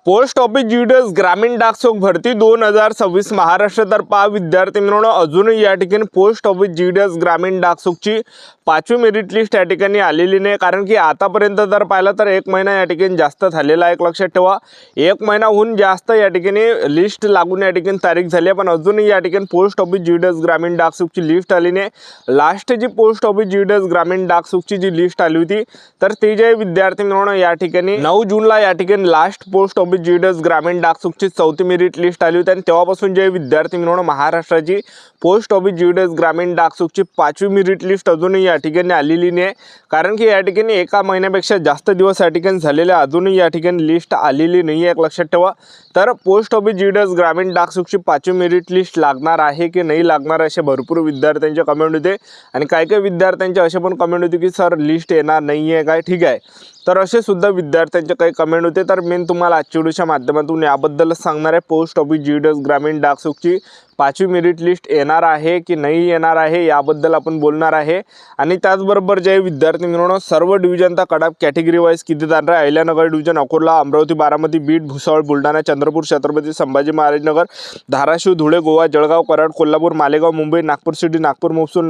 Post office GDS ग्रामीण डाकसेवक भरती 2026 महाराष्ट्र तर पहा विद्यार्थी मित्रांनो, अजूनही या ठिकाणी पोस्ट ऑफिस जीडीएस ग्रामीण डाकसेवकची 5वी मेरिट लिस्ट या ठिकाणी आलेली नाही। कारण की आतापर्यंत जर पाहिलं तर 1 महिना या ठिकाणी जास्त झालेला आहे। एक लक्षात ठेवा, 1 महिनाहून जास्त या ठिकाणी लिस्ट लागून या ठिकाणी तारीख झाली आहे, पण अजूनही या ठिकाणी पोस्ट ऑफिस जीडीएस ग्रामीण डाकसेवकची लिस्ट आली नाही। लास्ट जी पोस्ट ऑफिस जीडीएस ग्रामीण डाकसेवकची जी लिस्ट आली होती तर ते जे विद्यार्थी मित्रांनो या ठिकाणी 9 जूनला या ठिकाणी लास्ट पोस्ट ऑफिस जीडीएस ग्रामीण डाकसेवकची 4थी मेरिट लिस्ट आली होती आणि तेव्हापासून जे विद्यार्थी मित्रांनो महाराष्ट्राची पोस्ट ऑफिस जीडीएस ग्रामीण डाकसेवकची 5वी मेरिट लिस्ट अजूनही या ठिकाणी आलेली नाही। कारण की या ठिकाणी एका महिन्यापेक्षा जास्त दिवस या ठिकाणी झालेले, अजूनही या ठिकाणी लिस्ट आलेली नाही आहे। एक लक्षात ठेवा, तर पोस्ट ऑफिस जीडीएस ग्रामीण डाकसेवकची 5वी मेरिट लिस्ट लागणार आहे की नाही लागणार असे भरपूर विद्यार्थ्यांचे कमेंट होते आणि काही विद्यार्थ्यांचे असे पण कमेंट होते की सर लिस्ट येणार नाही आहे काय, ठीक आहे। तर असे सुद्धा विद्यार्थ्यांचे काही कमेंट होते, तर मी तुम्हाला आजच्या व्हिडिओच्या माध्यमातून याबद्दलच सांगणार आहे। पोस्ट ऑफिस जीडीएस ग्रामीण डाकसेवकची 5वी मेरिट लिस्ट येणार आहे की नाही येणार आहे याबद्दल आपण बोलणार आहे। आणि त्याचबरोबर जे विद्यार्थी मित्रांनो सर्व डिव्हिजनचा कट ऑफ कॅटेगरी वाईज किती जाणार आहे, Ahilyanagar division, Akola, Amravati, Baramati, Beed, Bhusawal, Buldhana, Chandrapur, Chhatrapati Sambhaji Maharaj Nagar, Dharashiv, Dhule, Goa, Jalgaon, Karad, Kolhapur, Malegaon, Mumbai, Nagpur city, Nagpur, mofussil,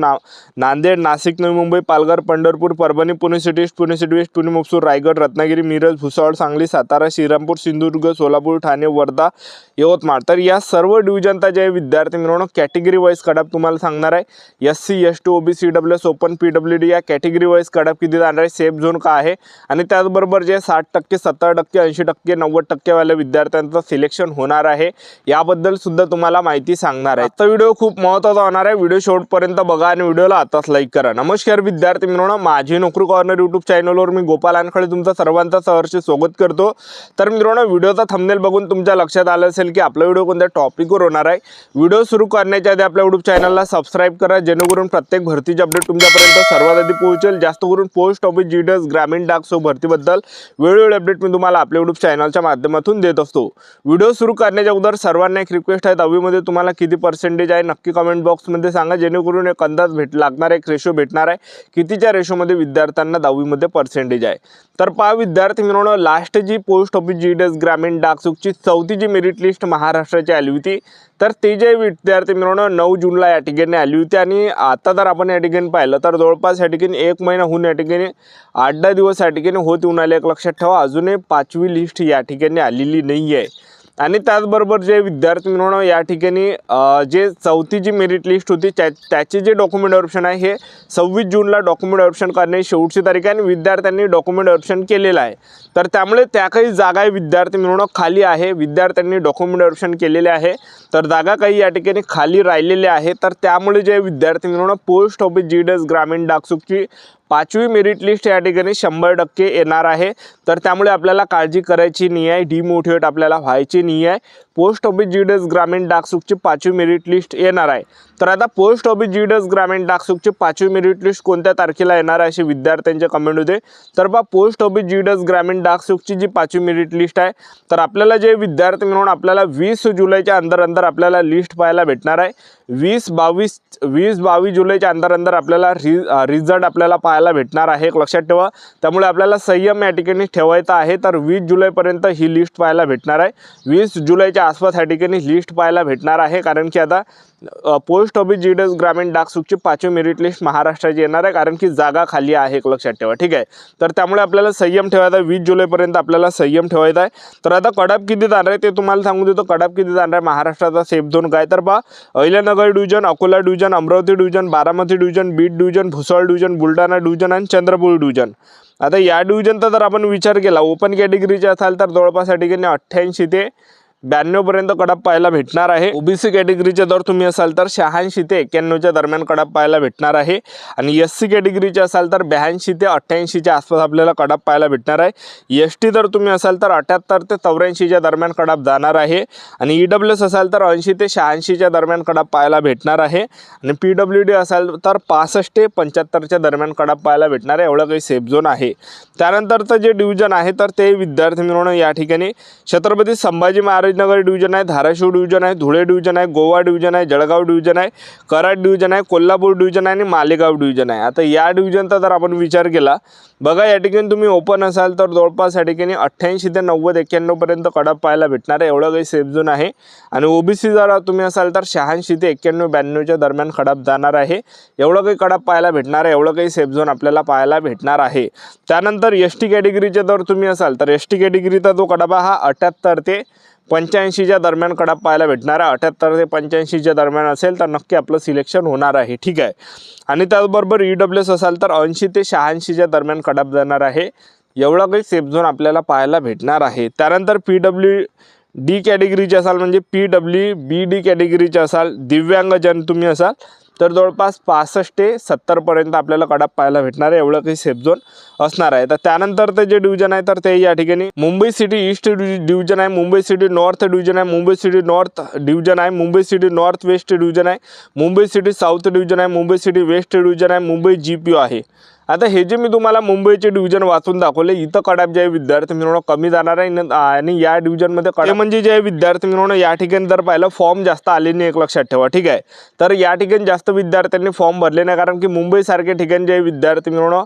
Nanded, Nashik, Navi Mumbai, Palghar, Pandharpur, Parbhani, Pune city east, Pune city west, Pune mofussil, Raigad, Ratnagiri, Miraj, Bhusawal, Sangli, Satara, Shrirampur, Sindhudurg, Solapur, Thane, Wardha, Yavatmal. तर या सर्व डिव्हिजनचा जे विद्यार्थी मित्रांनो कॅटेगरी वाईज कट ऑफ तुम्हाला सांगणार आहे। SC, ST, OBC, EWS, open, PWD या कॅटेगरी वाईज कट ऑफ किती जाणार आहे, सेफ झोन का आहे आणि त्याचबरोबर जे 60%, 70%, 80%, 90% वाल्या विद्यार्थ्यांचं सिलेक्शन होणार आहे याबद्दल सुद्धा तुम्हाला माहिती सांगणार आहे। तर व्हिडिओ खूप महत्त्वाचा होणार आहे, व्हिडिओ शेवटपर्यंत बघा आणि व्हिडिओला आताच लाईक करा। नमस्कार विद्यार्थी मित्रांनो, माझी नोकरी कॉर्नर यूट्यूब चॅनलवर मी गोपाल आणखळे तुमचं सर्वांचं सहर्ष स्वागत करतो। तर मित्रांनो व्हिडिओचा थंबनेल बघून तुमच्या लक्षात आलं असेल की आपला व्हिडिओ कोणत्या टॉपिकवर होणार आहे। व्हिडिओ सुरू करण्याच्या आधी आपल्या यूट्यूब चॅनलला सबस्क्राइब करा, जेणेकरून प्रत्येक भरतीचे अपडेट तुमच्यापर्यंत सर्वात आधी पोहोचेल। जास्त करून पोस्ट ऑफिस जीडीएस ग्रामीण डाकसेवक भरतीबद्दल वेळोवेळी अपडेट मी तुम्हाला आपल्या यूट्यूब चॅनलच्या माध्यमातून देत असतो। व्हिडिओ सुरू करण्याच्या अगोदर सर्वांना एक रिक्वेस्ट आहे, 10वी मध्ये तुम्हाला किती पर्सेंटेज आहे नक्की कमेंट बॉक्समध्ये सांगा, जेणेकरून एक अंदाज लागणार आहे, एक रेशो भेटणार आहे कितीच्या रेशोमध्ये विद्यार्थ्यांना 10वी मध्ये पर्सेंटेज आहे। तर पहा विद्यार्थी मित्रांनो, लास्ट जी पोस्ट ऑफिस जीडीएस ग्रामीण डाकसेवकची 4थी जी मेरिट लिस्ट महाराष्ट्राची आली होती तर ते जे विद्यार्थी मित्रांनो 9 जूनला या ठिकाणी आली होती आणि आता जर आपण या ठिकाणी पाहिलं तर जवळपास या ठिकाणी 1 महिना होऊन या ठिकाणी 8-10 दिवस या ठिकाणी होत येऊन आले। एक लक्षात ठेवा, अजूनही 5वी लिस्ट या ठिकाणी आलेली नाही आहे। आणि त्याचबरोबर जे विद्यार्थी मित्रांनो या ठिकाणी जे 4थी जी मेरिट लिस्ट होती त्याचे जे डॉक्युमेंट ऑप्शन आहे हे 26 जूनला डॉक्युमेंट ऑप्शन करण्याची शेवटची तारीख आहे आणि विद्यार्थ्यांनी डॉक्युमेंट ऑप्शन केलेलं आहे। तर त्यामुळे त्या काही जागा विद्यार्थी मित्रांनो खाली आहे, विद्यार्थ्यांनी डॉक्युमेंट ऑप्शन केलेले आहे, तर जागा काही या ठिकाणी खाली राहिलेल्या आहे। तर त्यामुळे जे विद्यार्थी मित्रांनो पोस्ट ऑफिस जीडीएस ग्रामीण डाकसेवकची 5वी मेरिट लिस्ट या ठिकाणी 100% येणार आहे। तर त्यामुळे आपल्याला काळजी करायची नाही आहे, डिमोटिवेट आपल्याला व्हायची नाही आहे। पोस्ट ऑफिस जीडीएस ग्रामीण डाकसेवकची 5वी मेरिट लिस्ट येणार आहे। तर आता पोस्ट ऑफिस जीडीएस ग्रामीण डाकसेवकची 5वी मेरिट लिस्ट कोणत्या तारखेला येणार आहे असे विद्यार्थ्यांचे कमेंट होते। तर पहा पोस्ट ऑफिस जीडीएस ग्रामीण डाकसेवकची जी 5वी मेरिट लिस्ट आहे तर आपल्याला जे विद्यार्थी मिळून आपल्याला 20 जुलैच्या अंदर आपल्याला लिस्ट पाहायला भेटणार आहे। 20-22 जुलैच्या अंदर आपल्याला रिझल्ट आपल्याला पाहायला भेटणार आहे, एक लक्षात ठेवा। त्यामुळे आपल्याला संयम या ठिकाणी ठेवायचा आहे। तर 20 जुलैपर्यंत ही लिस्ट पाहायला भेटणार आहे, 20 जुलैच्या आसपास या ठिकाणी लिस्ट पाहायला भेटणार आहे। कारण की आता पोस्ट ऑफिस जीडीएस ग्रामीण डाकसेवकची 5वी मेरिट लिस्ट महाराष्ट्राची येणार आहे, कारण की जागा खाली आहे, एक लक्षात ठेवा, ठीक आहे। तर त्यामुळे आपल्याला संयम ठेवायचा आहे, 20 जुलैपर्यंत आपल्याला संयम ठेवायचा आहे। तर आता कट ऑफ किती जाणार आहे ते तुम्हाला सांगू देतो। कट ऑफ किती जाणार आहे महाराष्ट्राचा सेफ झोन काय, तर पहा Ahilyanagar division, Akola division, Amravati division, Baramati division, Beed division, Bhusawal division, Buldhana division आणि चंद्रपूर डिव्हिजन। आता या डिव्हिजनचा जर आपण विचार केला ओपन कॅटेगरीचे असाल तर जवळपास या ठिकाणी 88 ते 92 पर्यंत कट ऑफ पाहायला भेटणार आहे। ओबीसी कॅटेगरीचे जर तुम्ही असाल तर 86 ते 91च्या दरम्यान कट ऑफ पाहायला भेटणार आहे आणि एससी कॅटेगरीचे असाल तर 82 ते 88च्या आसपास आपल्याला कट ऑफ पाहायला भेटणार आहे। एसटी जर तुम्ही असाल तर 78 ते 84च्या दरम्यान कट ऑफ जाणार आहे आणि ईडब्ल्यूएस असाल तर 80 ते 86च्या दरम्यान कट ऑफ पाहायला भेटणार आहे आणि पीडब्ल्यूडी असाल तर 65 ते 75च्या दरम्यान कट ऑफ पाहायला भेटणार आहे। एवढं काही सेफ झोन आहे। त्यानंतरचं जे डिव्हिजन आहे तर ते विद्यार्थी मिळवणं या ठिकाणी छत्रपती संभाजी महाराज संभाजीनगर डिव्हिजन आहे, धाराशिव डिव्हिजन आहे, धुळे डिव्हिजन आहे, गोवा डिव्हिजन आहे, जळगाव डिव्हिजन आहे, कराड डिव्हिजन आहे, कोल्हापूर डिव्हिजन आहे आणि मालेगाव डिव्हिजन आहे. आता या डिव्हिजनचा जर आपण विचार केला, बघा या ठिकाणी तुम्ही ओपन असाल तर जवळपास या ठिकाणी 88 ते 90 91 पर्यंत कडप पाहायला भेटणार आहे, एवढं काही सेफ झोन आहे. आणि ओबीसी जर तुम्ही असाल तर 86 ते 91 92च्या दरम्यान कडप जाणार आहे, एवढं काही कडप पाहायला भेटणार आहे, एवढं काही सेफ झोन आपल्याला पाहायला भेटणार आहे. त्यानंतर एसटी कॅटेगरीचे जर तुम्ही असाल तर एसटी कॅटेगरीचा जो कडप हा 78 ते 85च्या दरम्यान कडप पाहायला भेटणार आहे. 78 ते 85च्या दरम्यान असेल तर नक्की आपलं सिलेक्शन होणार आहे, ठीक आहे. आणि त्याचबरोबर EWS असाल तर 80 ते 86च्या दरम्यान कडप जाणार आहे, एवढा काही सेफ झोन आपल्याला पाहायला भेटणार आहे. त्यानंतर PWD कॅटेगरीचे असाल म्हणजे PWBD कॅटेगरीचे असाल, दिव्यांगजन तुम्ही असाल तर जवळपास 65 ते 70 पर्यंत आपल्याला कडप पाहायला भेटणार आहे, एवढं काही सेफ झोन असणार आहे. तर त्यानंतर ते जे डिव्हिजन आहे तर ते या ठिकाणी मुंबई सिटी ईस्ट डिव्हिजन आहे, मुंबई सिटी नॉर्थ डिव्हिजन आहे, मुंबई सिटी नॉर्थ डिव्हिजन आहे, Mumbai city north west division आहे, मुंबई सिटी साऊथ डिव्हिजन आहे, मुंबई सिटी वेस्ट डिव्हिजन आहे, मुंबई GPO आहे. आता हे जे मी तुम्हाला मुंबईचे डिव्हिजन वाचून दाखवले, इथं कडप जे विद्यार्थी मिळवणं कमी जाणार आहे आणि या डिव्हिजनमध्ये कडप म्हणजे जे विद्यार्थी मिळवणं या ठिकाणी जर पाहिलं फॉर्म जास्त आले नाही, एक लक्षात ठेवा, ठीक आहे. तर या ठिकाणी जास्त विद्यार्थ्यांनी फॉर्म भरले नाही, कारण की मुंबईसारखे ठिकाणी जे विद्यार्थी मिळवणं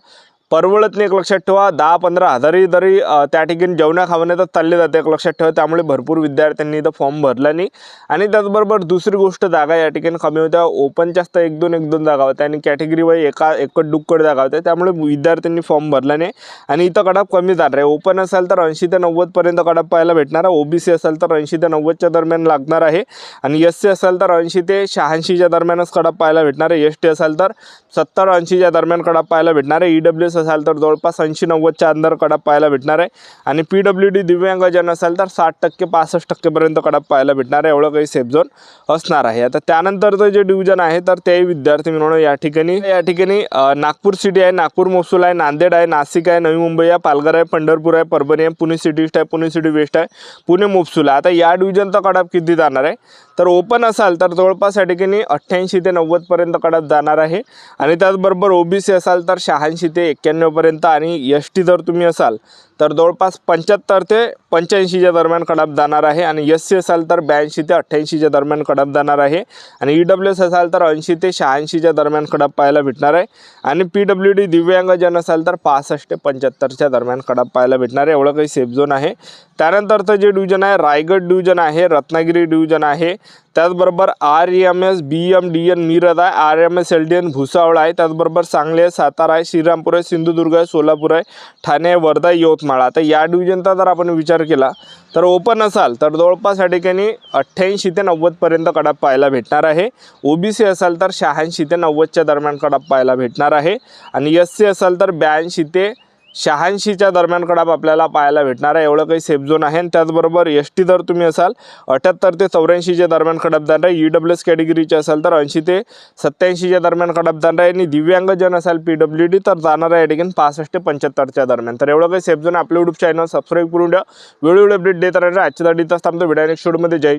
परवडत नाही, एक लक्षात ठेवा. 10-15 हजारही जरी त्या ठिकाणी जेवणा खावण्यातच चालले जाते, एक लक्षात ठेवा. त्यामुळे भरपूर विद्यार्थ्यांनी इथं फॉर्म भरला नाही. आणि त्याचबरोबर दुसरी गोष्ट, जागा या ठिकाणी कमी होत्या, ओपन जास्त 1-2 जागा होत्या आणि कॅटेगरी वाईज एकट दुक्कड जागा होत्या, त्यामुळे विद्यार्थ्यांनी फॉर्म भरला नाही आणि इथं कडप कमी जाणार आहे. ओपन असाल तर 80 ते 90 पर्यंत कडप पाहायला भेटणार आहे, OBC असाल तर 80 ते 90च्या दरम्यान लागणार आहे आणि SC असाल तर 80 ते 86च्या दरम्यानच कडप पाहायला भेटणार आहे, ST असाल तर 70-80च्या दरम्यान कडप पाहायला भेटणार आहे, EWS असाल तर जवळपास 80-90च्या अंदर कडप पाहायला भेटणार आहे आणि PWD दिव्यांगजन असाल तर 60% 65% पर्यंत कडप पाहायला भेटणार आहे, एवढं काही सेफ झोन असणार आहे. आता त्यानंतरचं जे डिव्हिजन आहे तर ते विद्यार्थी मिळवणं या ठिकाणी नागपूर सिटी आहे, नागपूर महसूल आहे, नांदेड आहे, नाशिक आहे, नवी मुंबई आहे, पालघर आहे, पंढरपूर आहे, परभणी आहे, पुणे सिटी ईस्ट आहे, पुणे सिटी वेस्ट आहे, पुणे महसूल आहे. आता या डिव्हिजनचा कडप किती जाणार आहे तर ओपन असाल तर जवळपास या ठिकाणी 88 ते 90 पर्यंत कडप जाणार आहे आणि त्याचबरोबर OBC असाल तर 86 ते 91 पर्यंत आणि ST जर तुम्ही असाल तर जवळपास 75 ते 85च्या दरम्यान कडप जाणार आहे आणि SC असाल तर 82 ते 88च्या दरम्यान कडप जाणार आहे आणि EWS असाल तर 80 ते 86च्या दरम्यान कडप पाहायला भेटणार आहे आणि PWD दिव्यांगजन असाल तर 65 ते 75च्या दरम्यान कडप पाहायला भेटणार आहे, एवढं काही सेफ झोन आहे. त्यानंतरचं जे डिव्हिजन आहे रायगड डिव्हिजन आहे, रत्नागिरी डिव्हिजन आहे, त्याचबरोबर REMS BMDN मिरज आहे, RMS LDN भुसावळ आहे, त्याचबरोबर सांगली आहे, सातारा आहे, श्रीरामपूर आहे, सिंधुदुर्ग आहे, सोलापूर आहे, ठाणे आहे, वर्धा, यवतमाळ. आता या डिव्हिजनचा जर आपण विचार केला तर ओपन असाल तर जवळपास या ठिकाणी 88 ते 90 पर्यंत कडप पाहायला भेटणार आहे, OBC असाल तर 86 ते 90च्या दरम्यान कडप पाहायला भेटणार आहे आणि SC असाल तर 82 ते 86च्या दरम्यान कडप आपल्याला पाहायला भेटणार आहे, एवढं काही सेफ झोन आहे. आणि त्याचबरोबर ST जर तुम्ही असाल 78 ते 84च्या दरम्यान कडप जाणार आहे, EWS कॅटेगरीचे असाल तर 80 ते 87च्या दरम्यान कडप जाणार आहे आणि दिव्यांगजन असाल PWD तर जाणार आहे या ठिकाणी 65 ते 75च्या दरम्यान. तर एवढं काही सेफ झोन आपल्या YouTube चॅनल सबस्क्राईब करून द्या, वेळोवेळी अपडेट देत राहणार. आजच्या दाडीचा थांबतो, व्हिडिओ नेक्स्ट व्हिडिओमध्ये. जय